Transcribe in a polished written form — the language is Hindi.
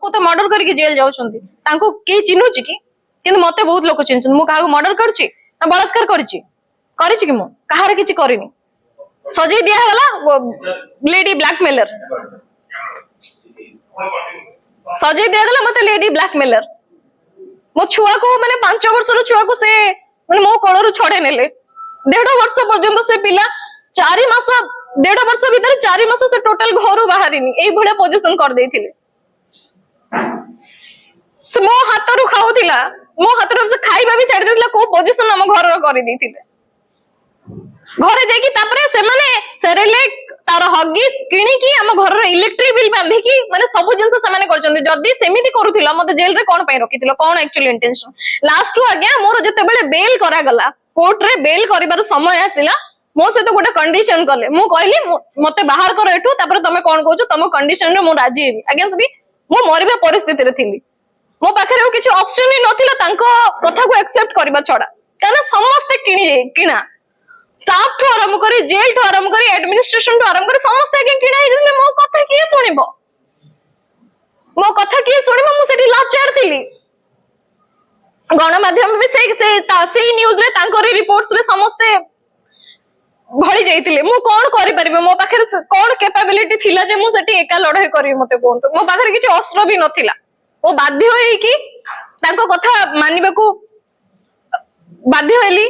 मते मर्डर करके जेल जाउछंती तांको के चिन्हुची कि किंतु मते बहुत लोक चिन्हछन मु काहा मर्डर करछि ना बलात्कार करछि करछि कि मु कहार किछि करिनी सजे दिया गला लेडी ब्लैकमेलर सजे दिया गला मते लेडी ब्लैकमेलर मो छुआ को माने 5 वर्षर छुआ को से माने मो कोलरु छडे नेले 1.5 वर्ष पर्यंत से पिला 4 मास 1.5 वर्ष भीतर 4 मास से टोटल घरु बाहरिनी एई भले पोजीशन कर देथिले से मो हातरु खाउथिला मो हातरु से खाइबा भी छाडी देथिला को पोजीशन हम घर रो करि देथिले घरे जाई कि तापरे से माने सेरेलेक तार हगिस किणी की हम घर रो इलेक्ट्रिक बिल बांधी की माने सब जिंस से माने करचंदी जदी सेमिति करूथिला मते जेल रे कोन पई रखिथिलो कोन एक्चुअली इंटेंशन लास्ट आ गया मोर जते बेले बेल करा गला कोर्ट रे बेल करिबार समय आसिला मो से तो गोटे कंडीशन कले मु कहली मते बाहर कर एठू तापर तमे कोन कहउछ तम कंडीशन रे मु राजी हेबी अगेंस्ट भी मो मरिबा परिस्थिति रे थिली मो पाखरे किछि ऑप्शन ही नथिला तांको कथा को एक्सेप्ट करबा छडा काना समस्त किना स्टाफ ठू आरंभ करी जेल ठू आरंभ करी एडमिनिस्ट्रेशन ठू आरंभ करी समस्त आगे किना हे मो कथा किए सुनिबो मो कथा किए सुनिबो मु सेठी लाचार थिली गणमाध्यम भी से न्यूज रे तांकोरी रिपोर्ट्स रे समस्त भଳି जाइतिले मु कोन करि परिबे मो पाखरे कोन कैपेबिलिटी थिला जे मु सेठी एका लड़ाई करी मते कोन मो पाखरे किछि अस्त्र भी नथिला ओ बाध्य होई कि तांको कथा मानिबा को बाध्य होली।